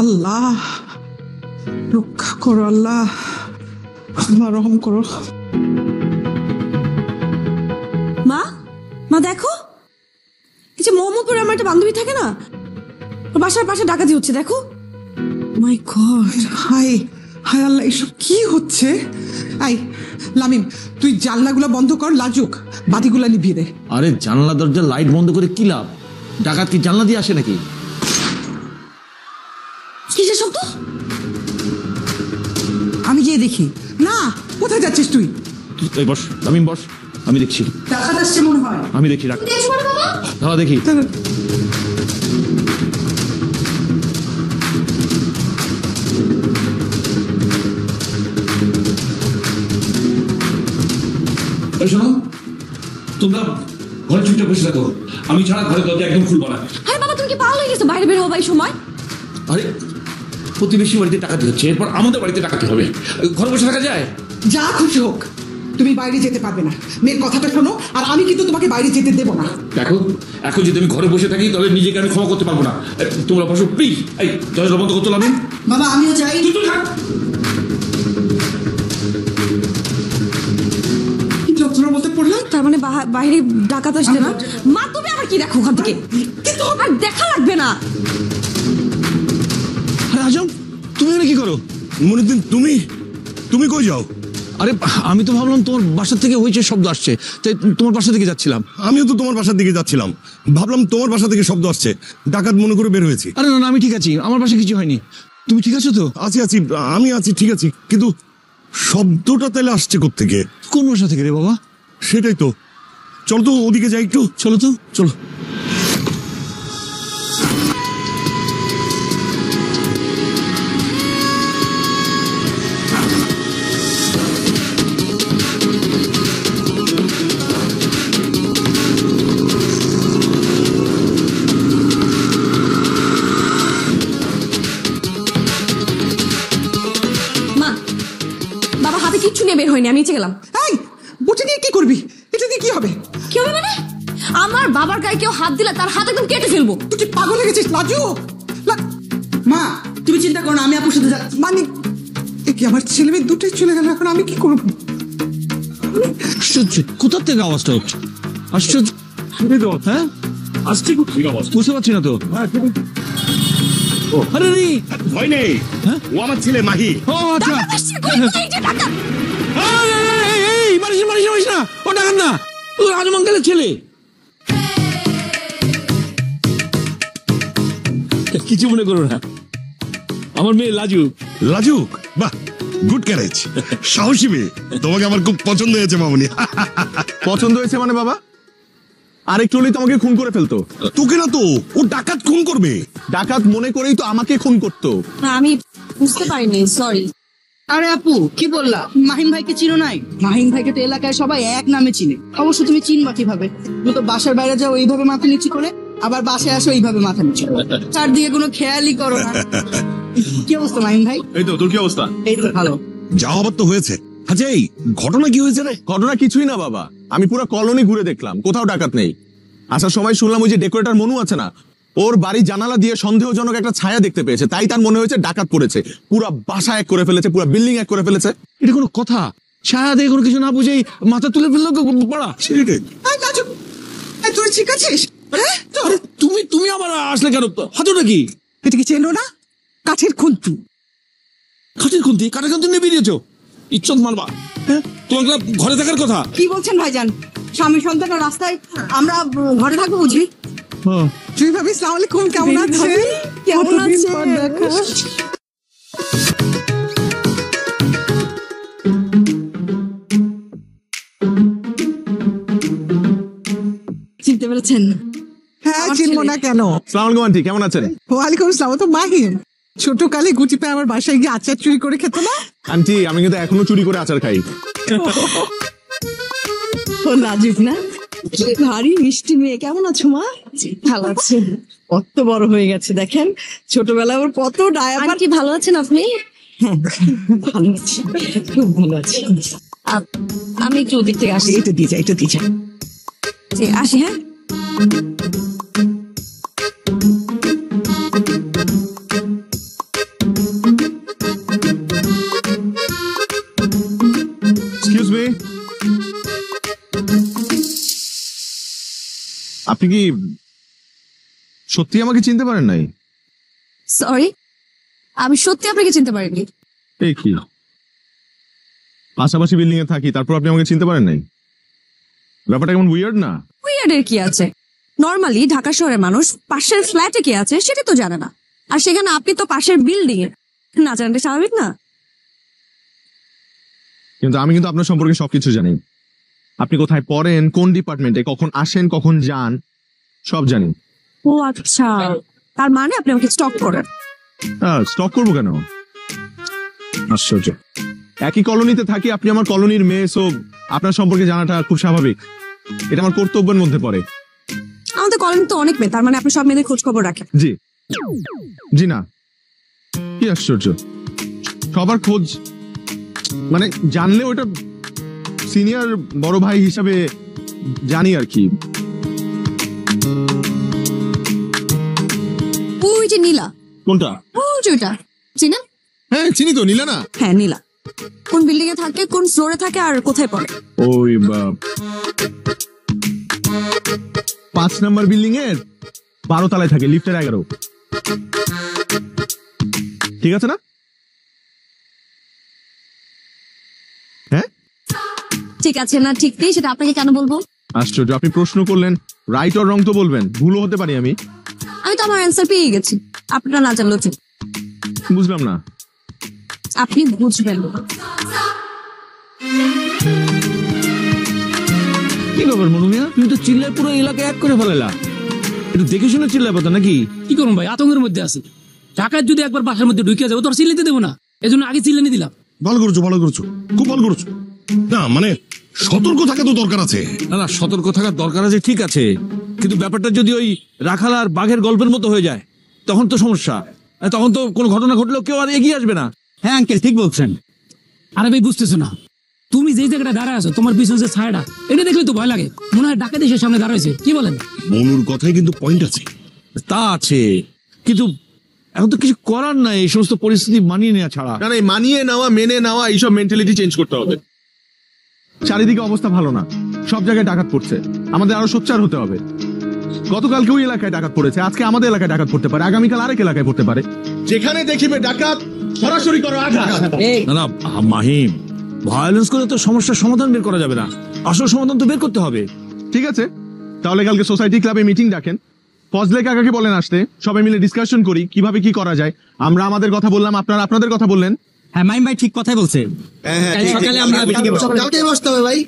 আল্লাহ রক্ষা করো, আল্লাহ আল্লাহ রহম করো। মা, মা দেখো, এই যে মোহাম্মদপুরে আমার একটা বান্ধবী থাকে না, ওর বাসার পাশে ডাকাতি হচ্ছে, দেখো। মাই গড, হাই হাই আল্লাহ, এসব কি হচ্ছে? আই লামিম, তুই জানলাগুলো বন্ধ কর, লাজুক বাতিগুলা নিভিয়ে দে। আরে জানলা দরজা লাইট বন্ধ করে কি লাভ? ডাকাত কি জানলা দিয়ে আসে নাকি? কিসের শব্দ? আমি গিয়ে দেখি। না, কোথায় যাচ্ছিস তুই? তুই বস, লামিম বস, আমি দেখছি। ডাকাত আসছে মনে হয়। আমি দেখি, ডাক দাঁড়া দেখি। শোনো, তোমরা ঘরে চুপচাপ বসে থাকো, আমি ছাড়া ঘরে দরজা একদম খুলবো না। আরে বাবা, তুমি কি পাগল হয়ে গেছো? বাইরে বের হও এই সময়। আরে প্রতিবেশী বাড়িতে টাকাতে হচ্ছে, এরপর আমাদের বাড়িতে টাকাতে হবে, ঘরে বসে থাকা যায়? যা খুশি হোক, তুমি বাইরে যেতে পারবে না। মেয়ের কথাটা শোনো, আর আমি কিন্তু তোমাকে বাইরে যেতে দেবো না। দেখো, এখন যদি আমি ঘরে বসে থাকি তাহলে নিজেকে আমি ক্ষমা করতে পারবো না। তোমরা বসো প্লিজ। এই দরজা বন্ধ করতে আমি। বাবা আমিও যাই। তুই থাক। যন্ত্রণার মধ্যে পড়লাম। তার মানে বাইরে ডাকাত আসছে না? মা, তুমি আবার কি দেখো ওখান থেকে? কিন্তু আর দেখা লাগবে না। আরে আজম, তুমি এখানে কি করো? মনিউদ্দিন, তুমি কই যাও? আরে আমি তো ভাবলাম তোমার বাসার থেকে হয়েছে শব্দ আসছে, তাই তোমার বাসা থেকে যাচ্ছিলাম। আমিও তো তোমার বাসার দিকে যাচ্ছিলাম, ভাবলাম তোমার বাসা থেকে শব্দ আসছে, ডাকাত মনে করে বের হয়েছি। আরে না, আমি ঠিক আছি, আমার বাসায় কিছু হয়নি। তুমি ঠিক আছো তো? আছি, আমি আছি, ঠিক আছি, কিন্তু শব্দটা তাহলে আসছে কোত্থেকে? কোন বাসা থেকে রে বাবা? সেটাই তো। চলো তো ওদিকে যাই একটু। চলো তো, চলো। মা, বাবা হাতে কিচ্ছু নিয়ে বের হয়নি, আমি নিচে গেলাম। এই বটি নিয়ে কি করবি? এটা দিয়ে কি হবে? কি হবে মানে? আমার বাবার গায়ে কেউ হাত দিলে তার হাত একদম কেটে ফেলবো। তুই কি পাগল হয়ে গেছিস লাজু? মা তুমি চিন্তা করো না, আমি আপুর সাথে যাচ্ছি। মানে এ কি, আমার ছেলে মেয়ে দুটোই চলে গেল, এখন আমি কি করবো? আশ্চর্য, কোথা থেকে আওয়াজটা হচ্ছে? আশ্চর্য। হ্যাঁ, আসছে কোথায় আওয়াজ? বুঝতে পারছি না তো। আরে রে, ভয় নেই, হ্যাঁ? ও আমার ছেলে মাহি। ও আচ্ছা। ডাকাত আসছে, কই, কই, এই যে ডাকাত। এই মারিস না, ও ডাকাত না, ও আজম আঙ্কেলের ছেলে। কিছু মনে করো না, আমার মেয়ে লাজু। লাজুক, বাহ, গুড ক্যারেজ, সাহসী মেয়ে। তোমাকে আমার খুব পছন্দ হয়েছে মামুনি। পছন্দ হয়েছে মানে বাবা? আরেকটু হলেই তোমাকে খুন করে ফেলতো। তোকে না তো, ও ডাকাত খুন করবে। ডাকাত মনে করেই তো আমাকে খুন করতো। না, আমি বুঝতে পারিনি, সরি। আরে আপু, কি বললা? মাহিম ভাইকে চিনো নাই? মাহিম ভাইকে তো এলাকায় সবাই এক নামে চিনে। অবশ্য তুমি চিনবা কিভাবে? তুমি তো বাসার বাইরে যাও এইভাবে মাথা নিচু করে, আবার বাসায় আসো এইভাবে মাথা নিচু করে, তার দিকে কোনো খেয়ালই করো না। কি অবস্থা মাহিম ভাই? এই তো, তোর কি অবস্থা? এই তো ভালো। যা হবার তো হয়েছে। আচ্ছা, এই ঘটনা কি হয়েছে রে? ঘটনা কিছুই না বাবা, আমি পুরো কলোনি ঘুরে দেখলাম, কোথাও ডাকাত নেই। আসার সময় শুনলাম ওই যে ডেকোরেটর মনু আছে না, ওর বাড়ি জানালা দিয়ে সন্দেহজনক একটা ছায়া দেখতে পেয়েছে, তাই তার মনে হয়েছে ডাকাত পড়েছে। পুরা বাসা এক করে ফেলেছে, পুরা বিল্ডিং এক করে ফেলেছে। এটা কোনো কথা? ছায়া দিয়ে কোনো কিছু না বুঝেই মাথা তুলে ফেললো পড়া। সেটাই। এই লাজু, এই তুই ঠিক আছিস? হ্যাঁ, আরে তুমি আবার আসলে কেন? হাতটা কি? এটা কি চেনো না? কাঠের খুন্তি। কাঠের খুন্তি? কাঠের খুন্তি নিয়ে বেরিয়েছো? ইজ্জত মারবা। হ্যাঁ, তোমার ঘরে থাকার কথা। কি বলছেন ভাইজান? স্বামী সন্তান রাস্তায়, আমরা ঘরে থাকবো বুঝি? তুই ভাবি, আসসালামু আলাইকুম, কেমন আছেন? কেমন আছে? চিনতে পেরেছেন? হ্যাঁ, চিনবো না কেন? আসসালামু আলাইকুম আন্টি, কেমন আছেন? ওয়ালাইকুম আসসালাম, ও তো মাহিম। ছোট কালে গুটি পায়ে আমার বাসায় গিয়ে আচার চুরি করে খেত না? আন্টি, আমি কিন্তু এখনো চুরি করে আচার খাই। ও লাজুক না? কি ভারী মিষ্টি মেয়ে। কেমন আছো মা? ভালো আছে। কত বড় হয়ে গেছে দেখেন, ছোটবেলায় ওর কত ডায়াপার। আন্টি ভালো আছেন আপনি? ভালো আছি, খুব ভালো আছি। আমি একটু ওদিক থেকে আসি। এটা দিয়ে যা, এটা দিয়ে যা। জি, আসি হ্যাঁ। এক্সকিউজ মি, আপনি কি সত্যি আমাকে চিনতে পারেন নাই? সরি, আমি সত্যি আপনাকে চিনতে পারিনি। এই কি, পাশাপাশি বিল্ডিং এ থাকি, তারপর আপনি আমাকে চিনতে পারেন নাই? ব্যাপারটা কেমন উইয়ার্ড না? উইয়ার্ডের কি আছে? নর্মালি ঢাকা শহরের মানুষ পাশের ফ্ল্যাটে কি আছে সেটা তো জানে না, আর সেখানে আপনি তো পাশের বিল্ডিং এ, না জানতে স্বাভাবিক না? কিন্তু আমি কিন্তু আপনার সম্পর্কে সবকিছু জানি। আপনি কোথায় পড়েন, কোন ডিপার্টমেন্টে, কখন আসেন, কখন যান, সব জানি। ও আচ্ছা, তার মানে আপনি আমাকে স্টক করেন? স্টক করবো কেন? আশ্চর্য, একই কলোনিতে থাকি, আপনি আমার কলোনির মেয়ে, সো আপনার সম্পর্কে জানাটা খুব স্বাভাবিক। এটা আমার কর্তব্যের মধ্যে পড়ে। আমাদের কলোনি তো অনেক মেয়ে, তার মানে আপনি সব মেয়েদের খোঁজ খবর রাখেন? জি জি না, কি আশ্চর্য, সবার খোঁজ মানে জানলে ওটা সিনিয়র বড় ভাই হিসাবে জানি আর কি। ওই যে নীলা। কোনটা? ওই যে ওইটা, চিনেন? হ্যাঁ চিনি তো, নীলা না? হ্যাঁ নীলা। কোন বিল্ডিং এ থাকে, কোন ফ্লোরে থাকে, আর কোথায় পড়ে? ওই 5 নম্বর বিল্ডিং এর 12 তলায় থাকে, লিফটের 11। ঠিক আছে না? হ্যাঁ ঠিক আছে না ঠিক নেই সেটা আপনাকে কেন বলবো? আশ্চর্য, আপনি প্রশ্ন করলেন, রাইট অর রং তো বলবেন, ভুলও হতে পারি আমি। আমি তো আমার অ্যান্সার পেয়ে গেছি, আপনারা না জানলেও ঠিক। বুঝলাম না। আপনি বুঝবেন। কি ব্যাপার মনু মিয়া, তুমি তো চিল্লায় পুরো এলাকা এক করে ফেলালা। একটু দেখে শুনে চিল্লায় পাতা নাকি? কি করুন ভাই, আতঙ্কের মধ্যে আছি। ঢাকায় যদি একবার বাসার মধ্যে ঢুকে যাবো তোর চিল্লাতে দেবো না, এজন্য আগে চিল্লানি দিলাম। ভালো করেছো, ভালো করেছো, খুব ভালো করেছো। না মানে সতর্ক থাকা তো দরকার আছে। না না, সতর্ক থাকার দরকার আছে ঠিক আছে, কিন্তু ব্যাপারটা যদি ওই রাখাল আর বাঘের গল্পের মতো হয়ে যায় তখন তো সমস্যা। তখন তো কোনো ঘটনা ঘটলেও কেউ আর এগিয়ে আসবে না। হ্যাঁ আঙ্কেল ঠিক বলছেন। আরে ভাই বুঝতেছো না, তুমি যেই জায়গাটা দাঁড়ায় আছো, তোমার পিছনে যে ছায়াটা, এটা দেখলে তো ভয় লাগে, মনে হয় ডাকাত এসে সামনে দাঁড়াইছে। কি বলেন? মনুর কথায় কিন্তু পয়েন্ট আছে। তা আছে, কিন্তু এখন তো কিছু করার নাই, এই সমস্ত পরিস্থিতি মানিয়ে নেওয়া ছাড়া। না না, এই মানিয়ে নেওয়া, মেনে নেওয়া, এইসব মেন্টালিটি চেঞ্জ করতে হবে। চারিদিকে অবস্থা ভালো না, সব জায়গায় ডাকাত পড়ছে, আমাদের আরো সোচ্চার হতে হবে। গতকালকে ওই এলাকায় ডাকাত পড়েছে, আজকে আমাদের এলাকায় ডাকাত পড়তে পারে, আগামীকাল আরেক এলাকায় পড়তে পারে। যেখানে দেখিবে ডাকাত, সরাসরি করো আঘাত। না না মাহিম, ভায়োলেন্স করে তো সমস্যার সমাধান বের করা যাবে না, আসল সমাধান তো বের করতে হবে। ঠিক আছে, তাহলে কালকে সোসাইটি ক্লাবে মিটিং ডাকেন, ফজলে কাকাকে বলেন আসতে, সবাই মিলে ডিসকাশন করি কিভাবে কি করা যায়। আমরা আমাদের কথা বললাম, আপনারা আপনাদের কথা বললেন। হ্যাঁ মাইম ভাই ঠিক কথাই বলছে। সকালে আমরা কালকে বসতে হবে ভাই।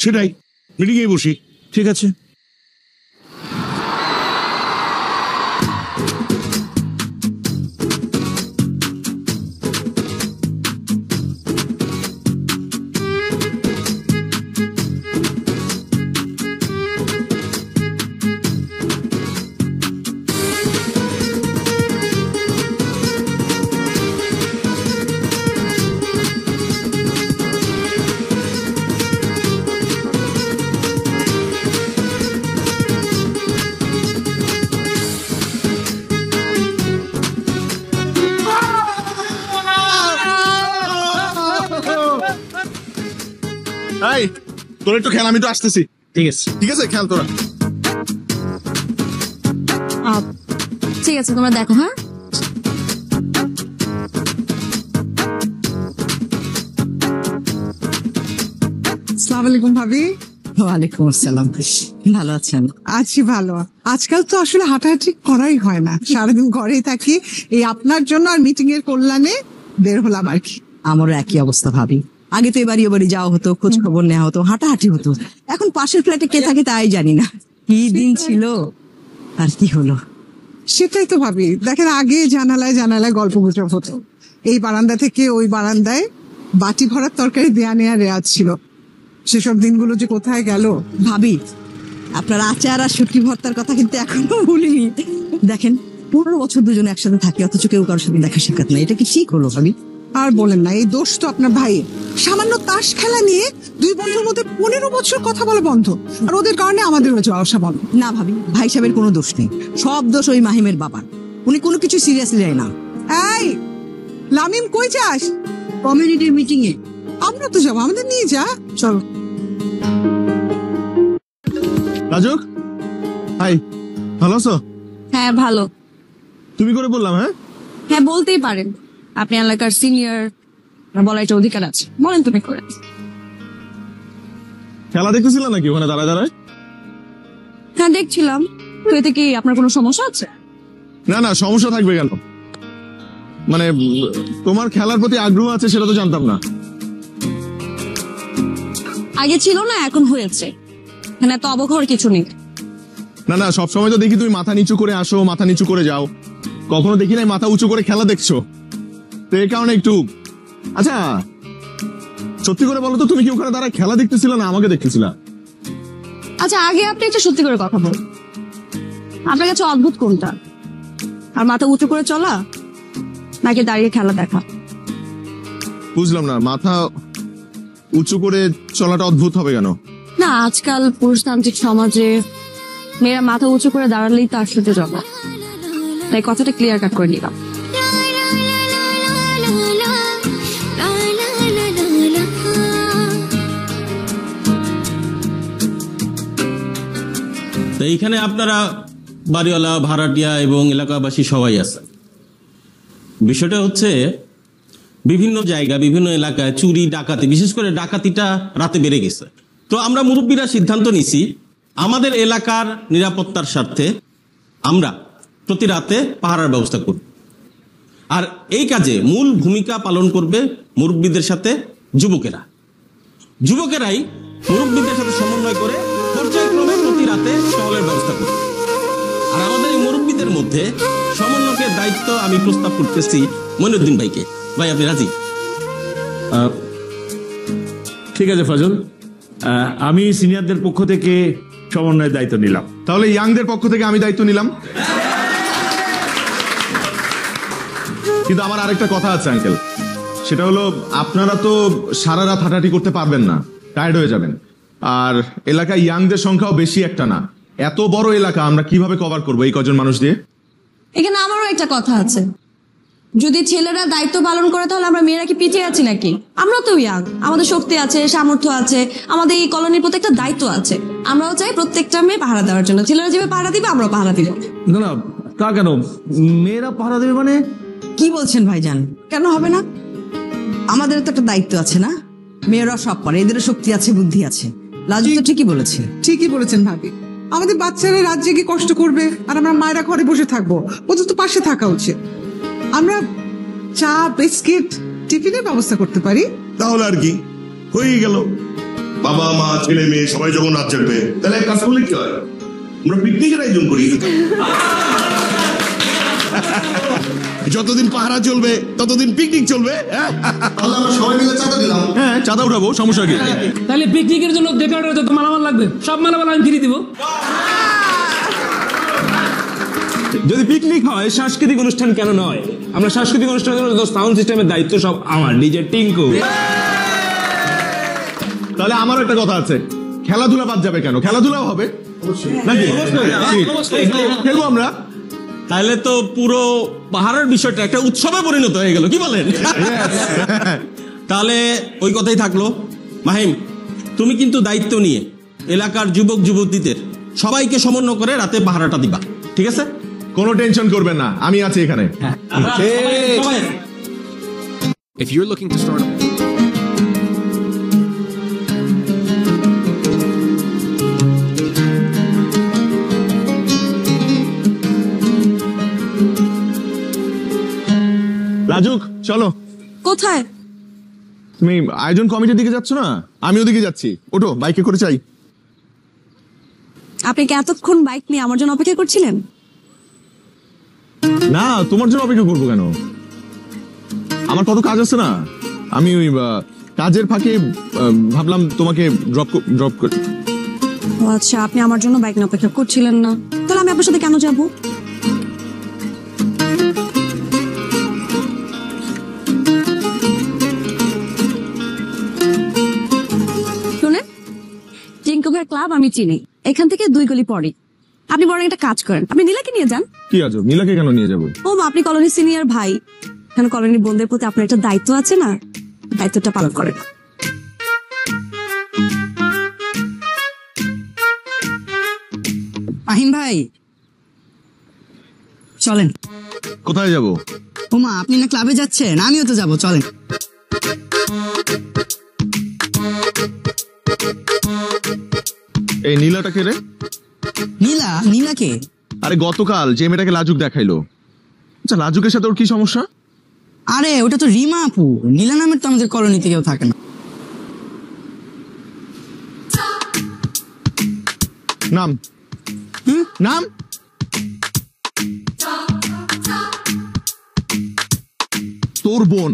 সেটাই, মিটিং এ বসি। ঠিক আছে। এই তোর একটু খেয়াল, আমি তো আসতেছি। ঠিক আছে ঠিক আছে, খেয়াল তোরা। ঠিক আছে, তোমরা দেখো। হ্যাঁ আসসালামু আলাইকুম ভাবি। ওয়ালাইকুম আসসালাম, ভালো আছেন? আছি ভালো। আজকাল তো আসলে হাঁটাহাঁটি করাই হয় না, সারাদিন ঘরেই থাকি। এই আপনার জন্য আর মিটিং এর কল্যাণে বের হলাম আর কি। আমারও একই অবস্থা ভাবি। আগে তো এবারই বাড়ি যাওয়া হতো, খোঁজ খবর নেওয়া হতো, হাঁটাহাঁটি হতো। এখন পাশের ফ্ল্যাটে কে থাকে তাই জানি না। কি দিন ছিল আর কি হলো। সেটাই তো ভাবি, দেখেন আগে জানালায় জানালায় গল্প গুজব হতো, এই বারান্দা থেকে ওই বারান্দায় বাটি ভরার তরকারি দেয়া নেয়া রেওয়াজ ছিল। সেসব দিনগুলো যে কোথায় গেল। ভাবি আপনার আচার আর শুটকি ভর্তার কথা কিন্তু এখনো ভুলিনি। দেখেন 15 বছর দুজনে একসাথে থাকি, অথচ কেউ কারোর সাথে দেখা সাক্ষাৎ নাই, এটা কি ঠিক হলো ভাবি? আর বলেন না, এই দোষ তো আপনার ভাই। সামান্য তাস খেলা নিয়ে দুই বন্ধুর মধ্যে 15 বছর কথা বলা বন্ধ, আর ওদের কারণে আমাদের হয়েছে ব্যবসা বন্ধ। না ভাবি, ভাই সাহেবের কোনো দোষ নেই, সব দোষ ওই মাহিমের বাবার। উনি কোনো কিছু সিরিয়াসলি নেয় না। এই লামিম, কই যাস? কমিউনিটির মিটিং এ। আমরা তো যাবো, আমাদের নিয়ে যা। চলো। রাজুক, হাই, ভালো আছো? হ্যাঁ ভালো। তুমি করে বললাম? হ্যাঁ বলতেই পারেন, আপনি এলাকার সিনিয়র, বলার একটা অধিকার আছে, বলেন তুমি করে। খেলা দেখতেছিল নাকি ওখানে দাঁড়ায় দাঁড়ায়? হ্যাঁ দেখছিলাম। তো এতে কি আপনার কোনো সমস্যা আছে? না না, সমস্যা থাকবে কেন? মানে তোমার খেলার প্রতি আগ্রহ আছে সেটা তো জানতাম না। আগে ছিল না, এখন হয়েছে। মানে তো অবাক হওয়ার কিছু নেই। না না, সবসময় তো দেখি তুমি মাথা নিচু করে আসো, মাথা নিচু করে যাও, কখনো দেখি নাই মাথা উঁচু করে খেলা দেখছো, তো এই কারণে একটু। আচ্ছা সত্যি করে বলো তো, তুমি কি ওখানে দাঁড়ায় খেলা দেখতেছিল না আমাকে দেখতেছিলা? আচ্ছা আগে আপনি একটা সত্যি করে কথা বলুন, আপনার কাছে অদ্ভুত কোনটা? আর মাথা উঁচু করে চলা নাকি দাঁড়িয়ে খেলা দেখা? বুঝলাম না, মাথা উঁচু করে চলাটা অদ্ভুত হবে কেন? না, আজকাল পুরুষতান্ত্রিক সমাজে মেয়েরা মাথা উঁচু করে দাঁড়ালেই তো আশ্চর্যজনক, তাই কথাটা ক্লিয়ার কাট করে নিলাম। তো এইখানে আপনারা বাড়িওয়ালা, ভাড়াটিয়া এবং এলাকাবাসী সবাই আছে। বিষয়টা হচ্ছে বিভিন্ন জায়গা, বিভিন্ন এলাকায় চুরি ডাকাতি, বিশেষ করে ডাকাতিটা রাতে বেড়ে গেছে। তো আমরা মুরব্বীরা সিদ্ধান্ত নিছি আমাদের এলাকার নিরাপত্তার স্বার্থে আমরা প্রতি রাতে পাহারার ব্যবস্থা করব। আর এই কাজে মূল ভূমিকা পালন করবে মুরব্বীদের সাথে যুবকেরা। যুবকেরাই মুরব্বীদের সাথে সমন্বয় করে পর্যায়ক্রমে প্রতি রাতে টহলের ব্যবস্থা করবে। আর আমাদের এই মুরব্বীদের মধ্যে সমন্বয়ের দায়িত্ব আমি প্রস্তাব করতেছি মইনুদ্দিন ভাইকে। ভাই আপনি রাজি? ঠিক আছে ফজল, আমি সিনিয়রদের পক্ষ থেকে সমন্বয়ের দায়িত্ব নিলাম। তাহলে ইয়াংদের পক্ষ থেকে আমি দায়িত্ব নিলাম। কিন্তু আমার আরেকটা কথা আছে আঙ্কেল, সেটা হলো আপনারা তো সারা রাত হাঁটাহাঁটি করতে পারবেন না, টায়ার্ড হয়ে যাবেন। আর এলাকায় ইয়াংদের সংখ্যাও বেশি একটা না, এত বড় এলাকা আমরা কিভাবে কভার করবো এই কজন মানুষ দিয়ে? এখানে আমারও একটা কথা আছে, যদি ছেলেরা দায়িত্ব পালন করে তাহলে আমরা মেয়েরা কি পিছিয়ে আছি নাকি? আমরা তো ইয়াং, আমাদের শক্তি আছে, সামর্থ্য আছে, আমাদের এই কলোনির প্রতি একটা দায়িত্ব আছে। আমরাও চাই প্রত্যেকটা মেয়ে পাহারা দেওয়ার জন্য। ছেলেরা যেভাবে পাহারা দিবে আমরাও পাহারা দিব। না না, তা কেন? মেয়েরা পাহারা দেবে মানে? কি বলছেন ভাইজান? কেন হবে না? আমাদের তো একটা দায়িত্ব আছে না? মেয়েরা সব পারে, এদেরও শক্তি আছে, বুদ্ধি আছে। লাজু তো ঠিকই বলেছে। ঠিকই বলেছেন ভাবি, আমাদের বাচ্চারা রাত জেগে কষ্ট করবে আর আমরা মায়েরা ঘরে বসে থাকবো, ওদের তো পাশে থাকা উচিত। আমরা চা, বিস্কিট, টিফিনের ব্যবস্থা করতে পারি। তাহলে আর কি, হয়ে গেল। বাবা মা ছেলে মেয়ে সবাই যখন রাত জাগবে, তাহলে এক কাজ করলে কি হয়, আমরা পিকনিকের আয়োজন করি। যতদিন পাহারা চলবে ততদিন পিকনিক চলবে। আমরা সবাই মিলে চাঁদা দিলাম। হ্যাঁ, চাঁদা উঠাবো, সমস্যা কি? তাহলে পিকনিকের জন্য ডেকোরেটর যত মালামাল লাগবে সব মালামাল আমি ফিরিয়ে দিব। যদি পিকনিক হয় সাংস্কৃতিক অনুষ্ঠান কেন নয়? আমরা সাংস্কৃতিক অনুষ্ঠানের জন্য সাউন্ড সিস্টেমের দায়িত্ব সব আমার, ডিজে টিঙ্কু। তাহলে আমারও একটা কথা আছে, খেলাধুলা বাদ যাবে কেন? খেলাধুলাও হবে নাকি? খেলবো আমরা। তাহলে তো পুরো পাহাড়ের বিষয়টা একটা উৎসবে পরিণত হয়ে গেল, কি বলেন? তাহলে ওই কথাই থাকলো। মাহিম, তুমি কিন্তু দায়িত্ব নিয়ে এলাকার যুবক যুবতীদের সবাইকে সমন্বয় করে রাতে পাহারাটা দিবা, ঠিক আছে? কোনো টেনশন করবেন না, আমি আছি এখানে। If you're looking to start a লাজুক, চলো। কোথায়? তুমি আয়োজন কমিটির দিকে যাচ্ছ না? আমি ওদিকে যাচ্ছি, ওঠো, বাইকে করে চাই। আপনি কি এতক্ষণ বাইক নিয়ে আমার জন্য অপেক্ষা করছিলেন? না, তোমার জন্য অপেক্ষা করবো কেন? আমার কত কাজ আছে না। আমি ওই কাজের ফাঁকে ভাবলাম তোমাকে ড্রপ করি। ও আচ্ছা, আপনি আমার জন্য বাইক নিয়ে অপেক্ষা করছিলেন না, তাহলে আমি আপনার সাথে কেন যাবো? ক্লাব আমি চিনি, এখান থেকে 2 গলি পরে। আপনি বরং একটা কাজ করেন, আপনি নীলাকে নিয়ে যান। কি আজব, নীলাকে কেন নিয়ে যাবো? ও মা, আপনি কলোনির সিনিয়র ভাই, এখানে কলোনির বোনদের প্রতি আপনার একটা দায়িত্ব আছে না, দায়িত্বটা পালন করেন। মাহিম ভাই চলেন। কোথায় যাব? ওমা, আপনি না ক্লাবে যাচ্ছেন, আমিও তো যাব, চলেন। এই নীলাটাকে রে? নীলা? নীলা কে? আরে গতকাল যে মেয়েটাকে লাজুক দেখাইলো। আচ্ছা, লাজুকের সাথে ওর কি সমস্যা? আরে ওটা তো রিমা আপু, নীলা নামের তো আমাদের কলোনিতে কেউ থাকে না। নাম নাম তোর বোন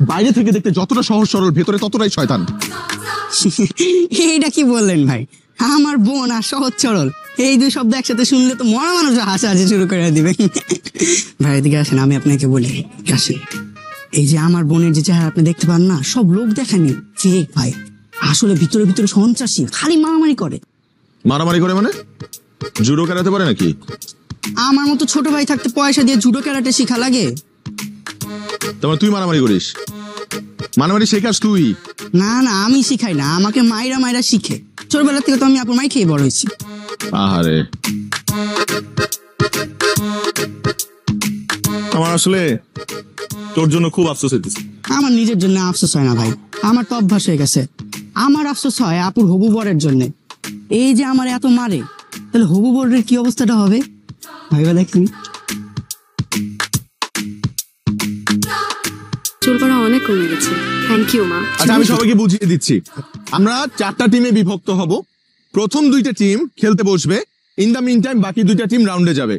বাইরে থেকে দেখতে যতটা সহজ সরল, ভেতরে ততটাই শয়তান। এইটা কি বললেন ভাই? আমার বোন আর সহজ সরল, এই 2 শব্দ একসাথে শুনলে তো মরা মানুষ হাসাহাসি শুরু করে দিবে। ভাই এদিকে আসেন, আমি আপনাকে বলি, আসেন। এই যে আমার বোনের যে চেহারা আপনি দেখতে পান না, সব লোক দেখানি ফেক ভাই, আসলে ভিতরে ভিতরে সন্ত্রাসী, খালি মারামারি করে। মারামারি করে মানে? জুডো খেলাতে পারে নাকি? আমার মতো ছোট ভাই থাকতে পয়সা দিয়ে জুডো ক্যারাটে শিখা লাগে? তোমার তুই মারামারি করিস? মারামারি শেখাস তুই? না না, আমি শিখাই না, আমাকে মাইরা মাইরা শিখে। ছোটবেলা থেকে তো আমি আপুর মাই খেয়ে বড় হয়েছি। আহারে, আমার আসলে তোর জন্য খুব আফসোস হইতেছে। আমার নিজের জন্য আফসোস হয় না ভাই, আমার তো অভ্যাস হয়ে গেছে। আমার আফসোস হয় আপুর হবু বরের জন্য। এই যে আমার এত মারে, তাহলে হবু বরের কি অবস্থাটা হবে ভাইবা দেখুন। চুল করা অনেক কমে গেছে, থ্যাংক ইউ মা। আচ্ছা, আমি সবাইকে বুঝিয়ে দিচ্ছি, আমরা 4টা টিমে বিভক্ত হব। প্রথম 2টা টিম খেলতে বসবে, ইন দ্য মিন টাইম বাকি 2টা টিম রাউন্ডে যাবে।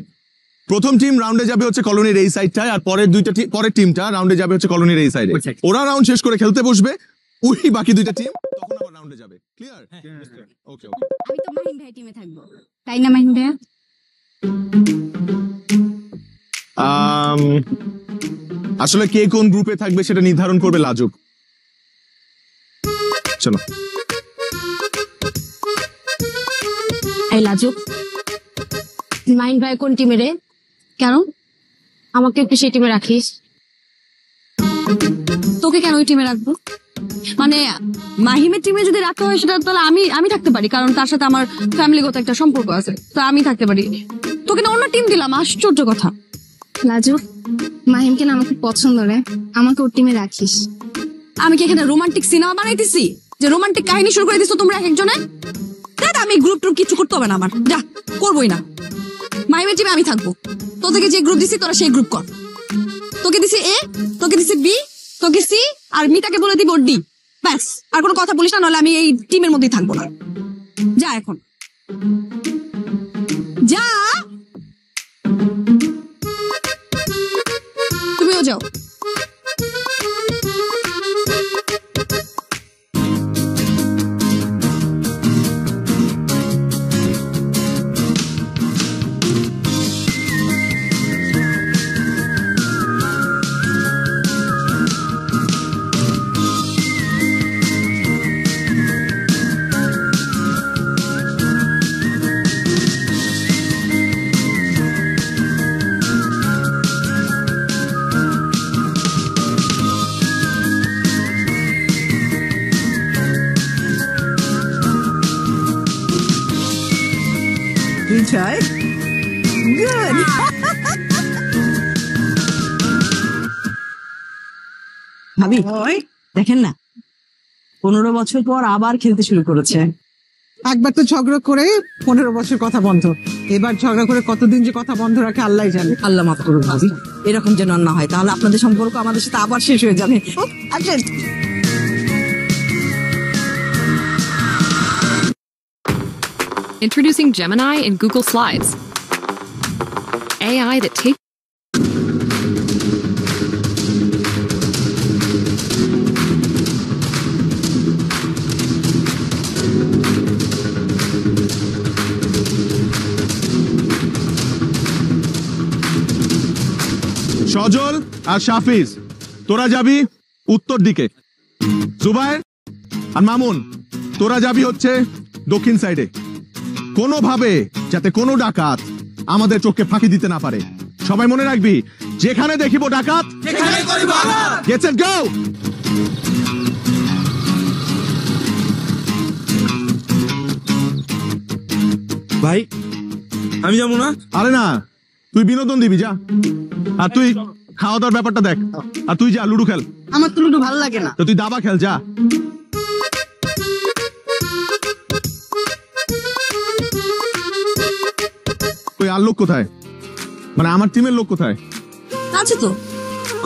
প্রথম টিম রাউন্ডে যাবে হচ্ছে কলোনির এই সাইডটায়, আর পরের টিমটা রাউন্ডে যাবে হচ্ছে কলোনির এই সাইডে। ওরা রাউন্ড শেষ করে খেলতে বসবে, ওই বাকি 2টা টিম তখন আবার রাউন্ডে যাবে। ক্লিয়ার? ওকে ওকে। আমি তো মাহিম ভাই টিমে থাকবো, তাই না মাহিম ভাইয়া? আসলে কে কোন গ্রুপে থাকবে সেটা নির্ধারণ করবে লাজুক। চলো। এই লাজুক, মাহিম ভাই কোন টিমে রে? কেন আমাকে একটু সেই টিমে রাখিস? তোকে কেন ওই টিমে রাখবো? মানে মাহিমের টিমে যদি রাখা হয় সেটা তাহলে আমি থাকতে পারি, কারণ তার সাথে আমার ফ্যামিলিগত একটা সম্পর্ক আছে, তো আমি থাকতে পারি। তোকে না অন্য টিম দিলাম, আশ্চর্য কথা। লাজু, মাহিমকে না আমাকে পছন্দ রে, আমাকে ওর টিমে রাখিস। আমি কি এখানে রোমান্টিক সিনেমা বানাইতেছি যে রোমান্টিক কাহিনী শুরু করে দিছো তোমরা একজনে? আমি গ্রুপ ট্রুপ কিছু করতে হবে না, আমার যা করবোই না। মাহিমের টিমে আমি থাকবো, তোদেরকে যে গ্রুপ দিছি তোরা সেই গ্রুপ কর। তোকে দিছি এ, তোকে দিছি বি, তোকে সি, আর মিতাকে বলে দিব ডি। ব্যাস, আর কোনো কথা বলিস না, নাহলে আমি এই টিমের মধ্যেই থাকবো না। যা এখন যা, তুমিও যাও। Try. Good. ভাবি দেখেন না, 15 বছর পর আবার খেলতে শুরু করেছে। একবার তো ঝগড়া করে 15 বছর কথা বন্ধ, এবার ঝগড়া করে কতদিন যে কথা বন্ধ রাখে আল্লাহ জানে। আল্লাহ মাফ করুন ভাবি, এরকম যেন না হয়, তাহলে আপনাদের সম্পর্ক আমাদের সাথে আবার শেষ হয়ে যাবে। আচ্ছা, Introducing Gemini in Google Slides. AI that takes সজল আর শাফিজ, তোরা যাবি উত্তর দিকে। জুবায়ের আর মামুন, তোরা যাবি হচ্ছে দক্ষিণ সাইডে, কোনোভাবে যাতে কোনো ডাকাত আমাদের চোখকে ফাঁকি দিতে না পারে। সবাই মনে রাখবি, যেখানে দেখিব ডাকাত গেটস এন্ড গো। ভাই আমি যাবো না। আরে না, তুই বিনোদন দিবি যা, আর তুই খাওয়া দাওয়ার ব্যাপারটা দেখ, আর তুই যা লুডো খেল। আমার তো লুডো ভালো লাগে না। তো তুই দাবা খেল যা। ওই আর লোক কোথায়, মানে আমার টিমের লোক কোথায়? আছে তো।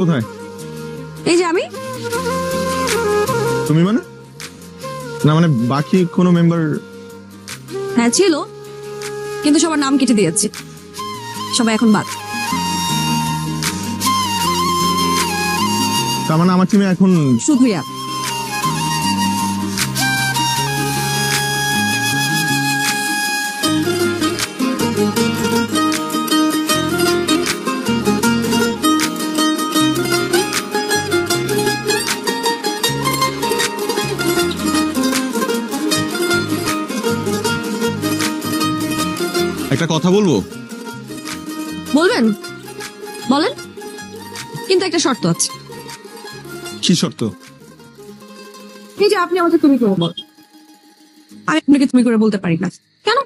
কোথায়? এই যে আমি। তুমি মানে? না মানে বাকি কোনো মেম্বার? হ্যাঁ ছিল, কিন্তু সবার নাম কেটে দিয়েছি, সবাই এখন বাদ। তার মানে আমার টিমে এখন শুধু এক। একটা কথা বলবো। বলবেন? বলেন, কিন্তু একটা শর্ত আছে। কি শর্ত? এই যে আপনি আমাকে তুমি করে বল, আমি আপনাকে তুমি করে বলতে পারি না কেন?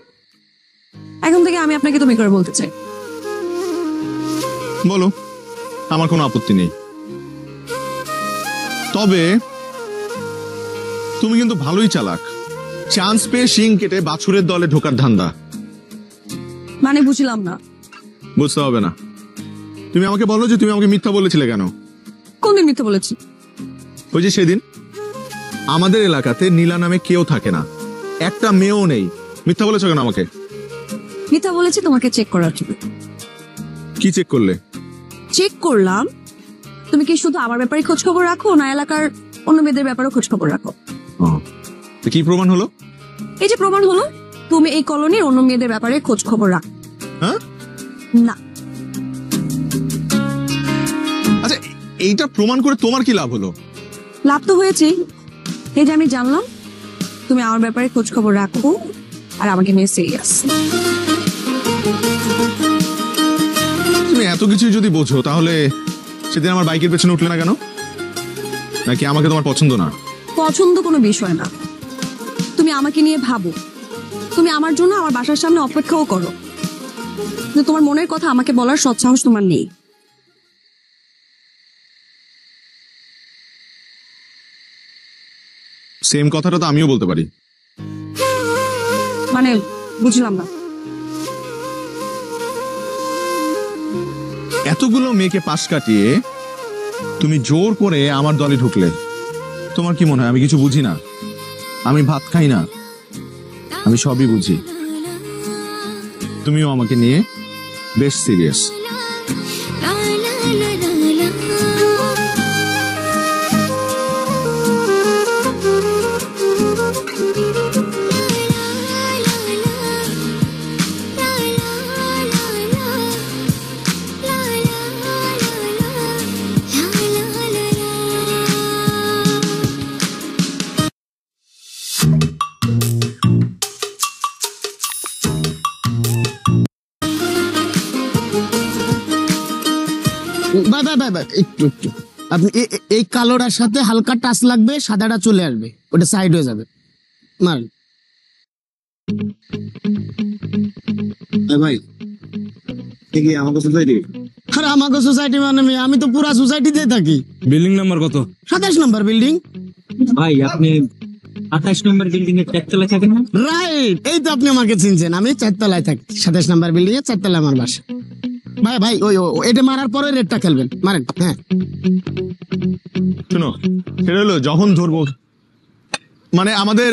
এখন থেকে আমি আপনাকে তুমি করে বলতে চাই। বলো, আমার কোনো আপত্তি নেই। তবে তুমি কিন্তু ভালোই চালাক, চান্স পেয়ে শিং কেটে বাছুরের দলে ঢোকার ধান্দা। মানে বুঝলাম না। বুঝতে হবে না, তুমি আমাকে বলো যে তুমি আমাকে মিথ্যা বলেছিলে কেন? কোনদিন মিথ্যা বলেছি? ওই যে সেদিন আমাদের এলাকাতে নীলা নামে কেউ থাকে না, একটা মেয়েও নেই, মিথ্যা বলেছো কেন আমাকে? মিথ্যা বলেছি তোমাকে চেক করার জন্য। কি চেক করলে? চেক করলাম তুমি কি শুধু আমার ব্যাপারে খোঁজ খবর রাখো, না এলাকার অন্য মেয়েদের ব্যাপারেও খোঁজ খবর রাখো। কি প্রমাণ হলো? এই যে প্রমাণ হলো, তুমি এই কলোনির অন্য মেয়েদের ব্যাপারে খোঁজ খবর রাখো। হ্যাঁ না। আচ্ছা, এইটা প্রমাণ করে তোমার কি লাভ হলো? লাভ তো হয়েছেই। এই যে আমি জানলাম তুমি আমার ব্যাপারে খোঁজ খবর রাখো আর আমাকে নিয়ে সিরিয়াস। তুমি এত কিছু যদি বোঝো, তাহলে সেদিন আমার বাইকের পেছনে উঠলে না কেন? নাকি আমাকে তোমার পছন্দ না? পছন্দ কোনো বিষয় না, তুমি আমাকে নিয়ে ভাবো। তুমি আমার জন্য আমার বাসার সামনে অপেক্ষাও করো, কিন্তু তোমার মনের কথা আমাকে বলার সৎসাহস তোমার নেই। সেম কথাটা তো আমিও বলতে পারি। মানে বুঝলাম না। এতগুলো মেয়েকে পাশ কাটিয়ে তুমি জোর করে আমার দলে ঢুকলে, তোমার কি মনে হয় আমি কিছু বুঝি না? আমি ভাত খাই না, আমি সবই বুঝি। তুমিও আমাকে নিয়ে বেশ সিরিয়াস। একটু একটু আপনি এই কালোটার সাথে হালকা টাচ লাগবে, সাদাটা চলে আসবে, ওটা সাইড হয়ে যাবে। মার ভাই, আমাকে সোসাইটি? আরে আমাকে সোসাইটি মানে আমি তো পুরা সোসাইটিতে থাকি। বিল্ডিং নাম্বার কত? 27 নম্বর বিল্ডিং। ভাই আপনি 28 নম্বর বিল্ডিং এর 4 তলায় থাকেন না? রাইট, এই তো আপনি আমাকে চিনছেন। আমি 4 তলায় থাকি, 27 নম্বর বিল্ডিং এর 4 তলায় আমার বাসা। ভাই ভাই ওই এটা মারার পরে রেডটা খেলবেন, মারেন। হ্যাঁ শোনো, সেটা হলো যখন ধরবো, মানে আমাদের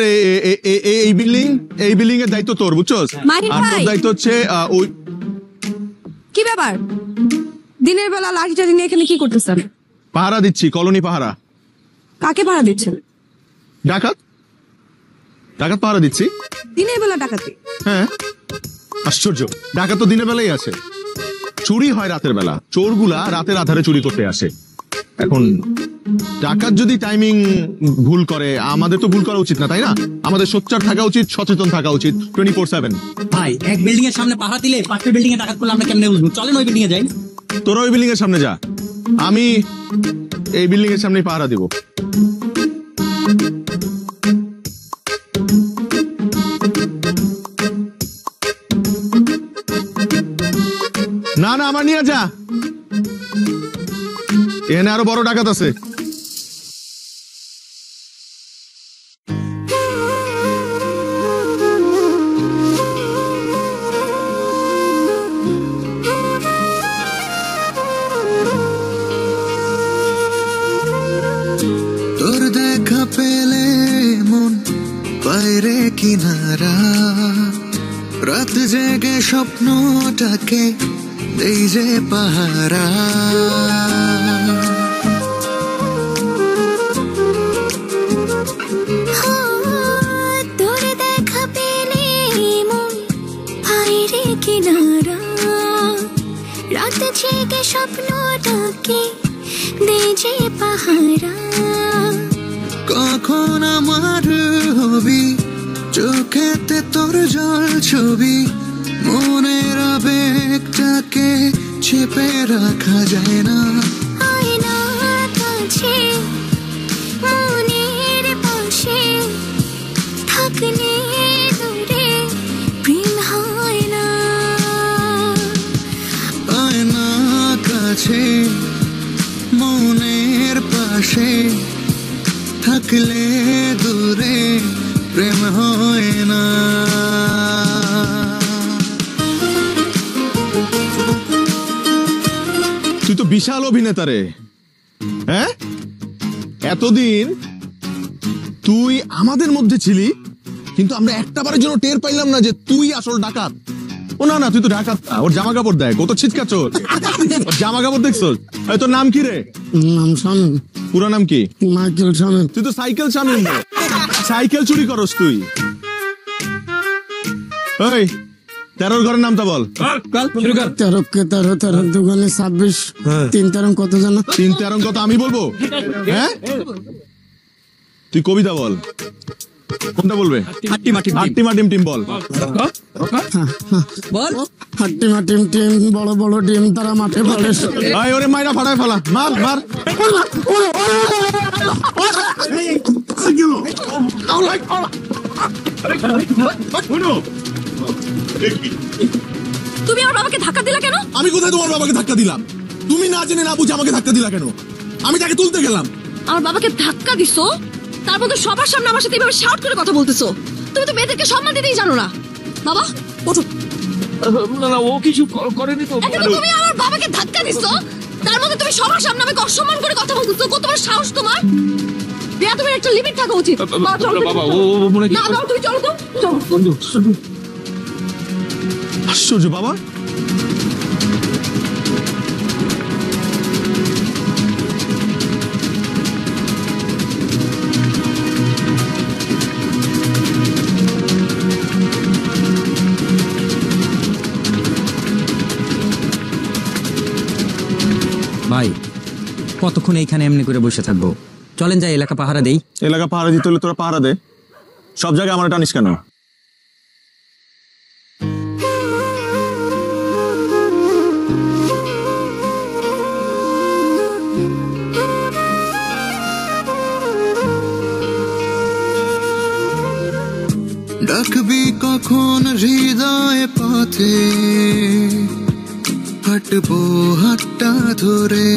এই বিল্ডিং এর দায়িত্ব তোর, বুঝছস? আর তোর দায়িত্ব হচ্ছে ওই। কি ব্যাপার, দিনের বেলা লাঠিটা নিয়ে এখানে কি করতেছেন? পাহারা দিচ্ছি, কলোনি পাহারা। কাকে পাহারা দিচ্ছেন? ডাকাত পাহারা দিচ্ছি। দিনের বেলা ডাকাতি? হ্যাঁ, আশ্চর্য, ডাকাত তো দিনের বেলাই আছে, চুরি হয় রাতের বেলা। চোরগুলা রাতের আধারে চুরি করতে আসে। এখন ডাকাত যদি টাইমিং ভুল করে আমাদের তো ভুল করা উচিত না, তাই না? আমাদের সোচ্চার থাকা উচিত, সচেতন থাকা উচিত 24/7। ভাই এক বিল্ডিং এর সামনে পাহারা দিলে পাঁচটা বিল্ডিং এ ডাকাত করলে আমরা কেমনে বুঝবো? চলেন ওই বিল্ডিং এ যাই। তোরা ওই বিল্ডিং এর সামনে যা, আমি এই বিল্ডিং এর সামনেই পাহারা দিব। না না, আমার নিয়ে যা, এখানে আরো বড় ডাকাত আছে। তোর দেখা পেলে মন বাইরে কিনারা, রাত জেগে স্বপ্নটাকে দেই যে পাহারা। তোর দেখা পেলে মন বাইরে কিনারা, রাত জেগে স্বপ্নটাকে দেই যে পাহারা। কখন আমার হবি চোখেতে তোর জল ছবি, মনের আবেগটাকে চেপে রাখা যায় না। আয়নার কাছে মনের পাশে থাকলে দূরে প্রেম হয় না। আয়নার কাছে মনের পাশে থাকলে দূরে প্রেম হয় না। তুই তো বিশাল অভিনেতা রে, হ্যাঁ? এতদিন তুই আমাদের মধ্যে ছিলি, কিন্তু আমরা একটাবারের জন্য টের পাইলাম না যে তুই আসল ডাকাত। ও না না, তুই তো ডাকাত না। ওর জামা কাপড় দেখ, ও তো ছিচকা চোর। ওর জামা কাপড় দেখছো? তোর নাম কি রে? নাম শামীম। পুরো নাম কি? মাইকেল শামীম। তুই তো সাইকেল শামীম রে। সাইকেল চুরি করস তুই? ওই 13 ঘরের নামটা বল। 13 কে 13, 13 দুগুণে 26, 3 13 কত জানো? 3 13 কত আমি বলবো? হ্যাঁ, তুই কবিতা বল। কোনটা বলবে? হাট্টি মাটিম টিম বল। বল। হাট্টি মাটিম টিম, বড় বড় ডিম তারা মাঠে ফেলে। আয় ওরে মাইরা ফাটায় ফেলা, মার মার। তুমি আমার বাবাকে ধাক্কা দিলা কেন? আমি কোথায় তোমার বাবাকে ধাক্কা দিলাম? তুমি না জেনে না বুঝে আমাকে ধাক্কা দিলা কেন? আমি তাকে তুলতে গেলাম। আমার বাবাকে ধাক্কা দিছো, তারপর তো সবার সামনে আমার সাথে এভাবে শাউট করে কথা বলতেছো। তুমি তো মেয়েদেরকে সম্মান দিতেই জানো না। বাবা ওঠো। না না, ও কিছু করেনি তো। তুমি আমার বাবাকে ধাক্কা দিছো, তার মধ্যে তুমি সবার সামনে আমাকে অসম্মান করে কথা বলতেছো। কত বড় সাহস তোমার! বিয়া, তোমার একটা লিমিট থাকা উচিত। বাবা ও মনে না বাবা, তুমি চলো তো, চলো। আশ্চর্য বাবা। ভাই কতক্ষণ এইখানে এমনি করে বসে থাকবো? চলেন যাই, এলাকা পাহারা দেই। এলাকা পাহারা দিতে হলে তোরা পাহারা দে। সব জায়গায় আমার টানিস কেন? ডাকবি কখন হৃদয় পথে, হাঁটবো হাতটা ধরে।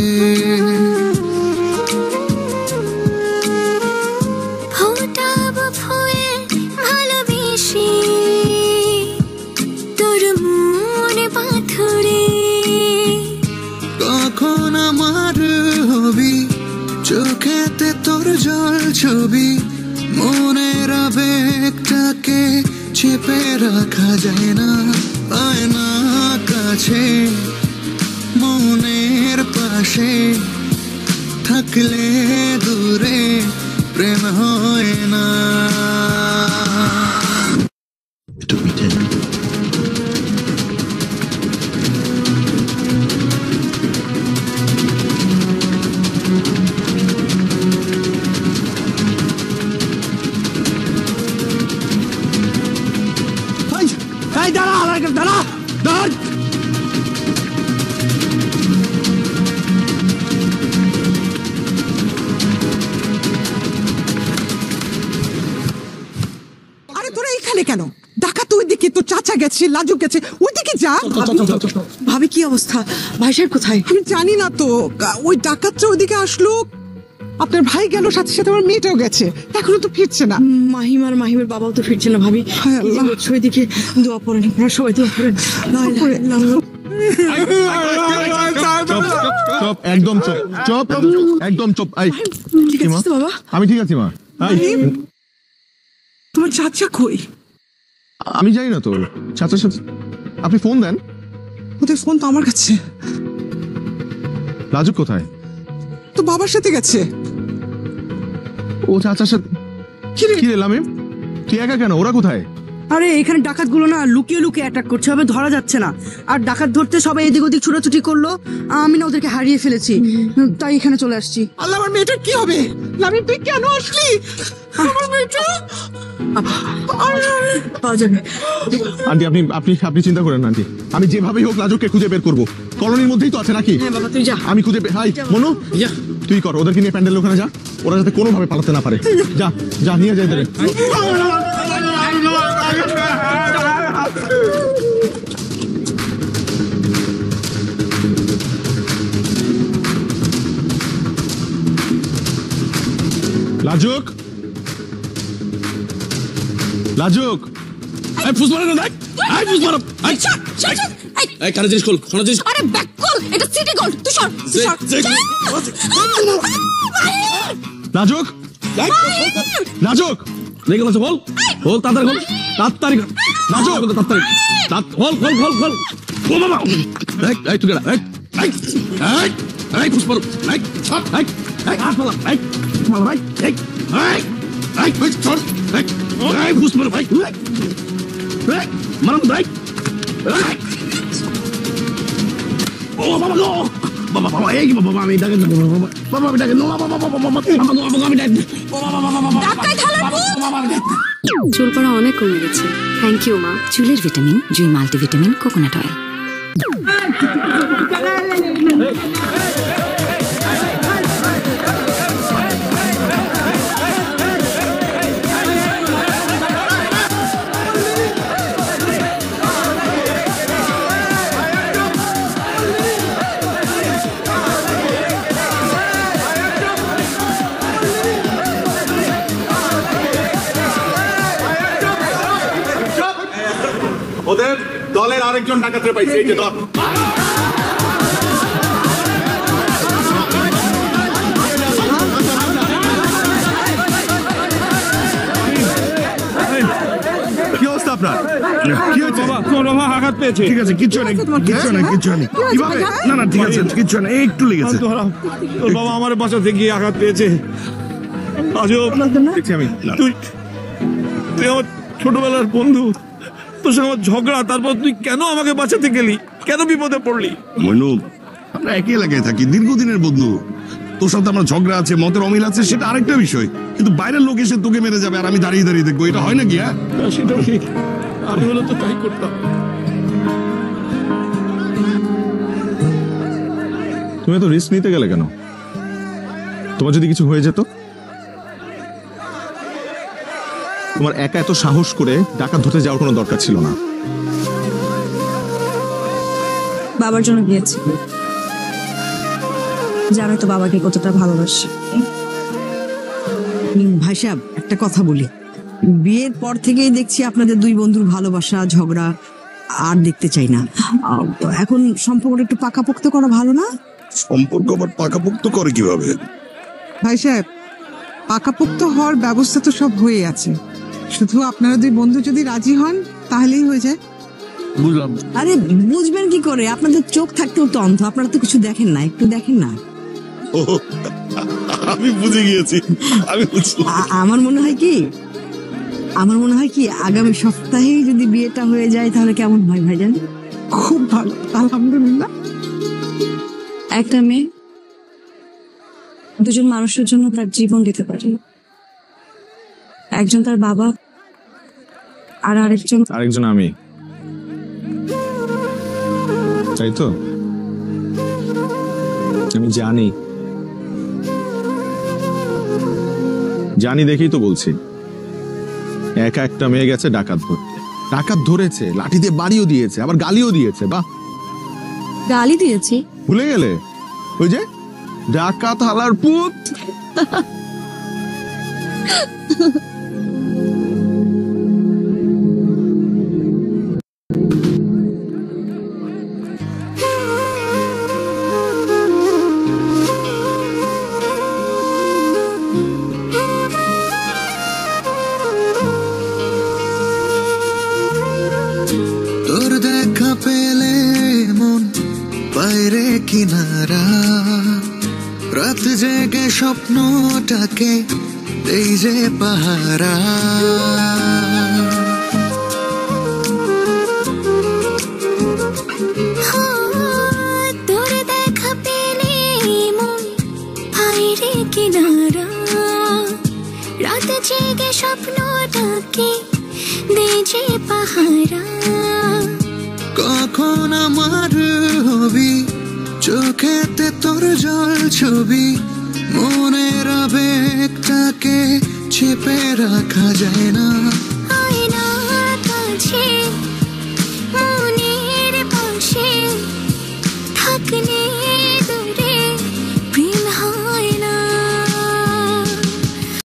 ফোটাবো ফুল ভালোবেসে তোর মনে পাথরে। কখন আমার হবি চোখেতে তোর জল ছবি, মনের আবেগটাকে চেপে রাখা যায় না। আয়না কাছে মনের পাশে থাকলে দূরে প্রেম হয় না। কেন? ডাকাত ওইদিকে, তো চাচা গেছে, লাজুক গেছে, ওইদিকে যা। ভাবি কি অবস্থা? ভাই সাহেব কোথায়? আমি জানি না তো, ওই ডাকাতটা ওইদিকে আসলো, আপনার ভাই গেল, সাথে সাথে আমার মেয়েটাও গেছে, এখনো তো ফিরছে না। মাহিম আর মাহিমের বাবাও তো ফিরছে না ভাবি। ওইদিকে দোয়া পড়েন, আপনারা সবাই দোয়া করেন। একদম চুপ, একদম চুপ। বাবা আমি ঠিক আছি মা। তোমার চাচা কই? আমি জানি না তো, চাচার সাথে আপনি ফোন দেন। ওদের ফোন তো আমার কাছে। লাজুক কোথায়? তো বাবার সাথে গেছে। ও চাচার সাথে? কি রে লামিম, তুই একা কেন? ওরা কোথায়? আরে এখানে ডাকাত গুলো না লুকিয়ে লুকিয়ে অ্যাটাক করছে, হবে ধরা যাচ্ছে না। আর ডাকাত ধরতে সবাই এদিক ওদিক ছুটাছুটি করলো, আমি না ওদেরকে হারিয়ে ফেলেছি, তাই এখানে চলে আসছি। আল্লাহ, আমার মেয়েটার কি হবে? লামিম তুই কেন আসলি? আমার মেয়েটা পাওয়া যাবে। আন্টি আপনি চিন্তা করেন না আন্টি, আমি যেভাবেই হোক লাজুককে খুঁজে বের করবো। কলোনির মধ্যেই তো আছে নাকি? হ্যাঁ বাবা তুই যা, আমি খুঁজে হাই মনু, তুই কর, ওদেরকে নিয়ে প্যান্ডেল ওখানে যা, ওরা যাতে কোনোভাবে পালাতে না পারে। যা যা নিয়ে যাই দেবে। লাজুক, লাজুক, এই ফুস মারো না, দেখ, এই ফুস মারো, এই কানে জিনিস খোল, সোনা জিনিস। আরে ব্যাক কল, এটা সিটি গোল্ড, তুই সর। লাজুক, লাজুক, লেগে গেছে, বল বল, তাড়াতাড়ি বল, তাড়াতাড়ি লাজুক, তাড়াতাড়ি বল, ও বাবা, এই তুই গেলা, এই ফুস মারো, এই হাত মারো, এই চল, এই ফুস মারো, মারো, ও বাবা গো, বাবা এই বাবা, আমি ডাকে বাবা, আমি ডাকে চুল পড়া অনেক কমে গেছে। থ্যাংক ইউ মা। চুলের ভিটামিন জুই মাল্টিভিটামিন কোকোনাট অয়েল। ওদের দলের আরেকজন ডাকাতরে পাইছে, এই যে দল। কি অবস্থা আপনার? কি হয়েছে? বাবা, তোমার বাবা আঘাত পেয়েছে। ঠিক আছে, কিচ্ছু নেই, কিচ্ছু নেই। কিভাবে? না ঠিক আছে, কিচ্ছু নেই, একটু লেগেছে। তোর বাবা আমার বাসাতে গিয়ে আঘাত পেয়েছে। আজও তুই আমার ছোটবেলার বন্ধু, তোর সঙ্গে আমার ঝগড়া, তারপর তুই কেন আমাকে বাঁচাতে গেলি? কেন বিপদে পড়লি? মনু, আমরা একই এলাকায় থাকি, দীর্ঘদিনের বন্ধু। তোর সাথে আমার ঝগড়া আছে, মতের অমিল আছে, সেটা আরেকটা বিষয়, কিন্তু বাইরের লোক এসে তোকে মেরে যাবে আর আমি দাঁড়িয়ে দাঁড়িয়ে দেখবো, এটা হয় নাকি? হ্যাঁ সেটাও ঠিক, আমি হলে তো তাই করতাম। তুমি এত রিস্ক নিতে গেলে কেন? তোমার যদি কিছু হয়ে যেত? তোমার একা এত সাহস করে ডাকাত ধরতে যাওয়ার কোনো দরকার ছিল না। বাবার জন্য গিয়েছি, জানো তো বাবাকে কতটা ভালোবাসি। ভাই সাহেব একটা কথা বলি, বিয়ের পর থেকেই দেখছি আপনাদের দুই বন্ধুর ভালোবাসা ঝগড়া আর দেখতে চাই না। এখন সম্পর্কটা একটু পাকাপোক্ত করা ভালো না? সম্পর্ক আবার পাকাপোক্ত করে কিভাবে? ভাই সাহেব, পাকাপোক্ত হওয়ার ব্যবস্থা তো সব হয়ে আছে, শুধু আপনারা দুই বন্ধু যদি রাজি হন তাহলেই হয়ে যায়। বুঝলাম। আরে বুঝবেন কি করে? আপনাদের চোখ থাকতেও তো অন্ধ, আপনারা তো কিছু দেখেন না, একটু দেখেন না। আমি বুঝে গিয়েছি, আমি আমার মনে হয় কি আগামী সপ্তাহেই যদি বিয়েটা হয়ে যায় তাহলে কেমন হয় ভাইজান? খুব ভালো, আলহামদুলিল্লাহ। একটা মেয়ে দুজন মানুষের জন্য তার জীবন দিতে পারে, একজন তার বাবা আর আরেকজন আমি, তাই তো? আমি জানি দেখেই তো বলছি, একা একটা মেয়ে গেছে ডাকাত ধরতে, ডাকাত ধরেছে, লাঠি দিয়ে বাড়িও দিয়েছে, আবার গালিও দিয়েছে। বাহ, গালি দিয়েছি? ভুলে গেলে? ওই যে ডাকাত হালার পুত। তোর দেখা পেলে মন বাইরে কিনারা, রাত জেগে স্বপ্নটাকে এই যে পাহারা। তোর দেখা পেলে মন বাইরে কিনারা, রাত জেগে স্বপ্নটাকে দেই যে পাহারা। কখন আমার হবি চোখেতে তোর জল ছবি, মনের আবেগটাকে চেপে রাখা যায় না। আয়নার কাছে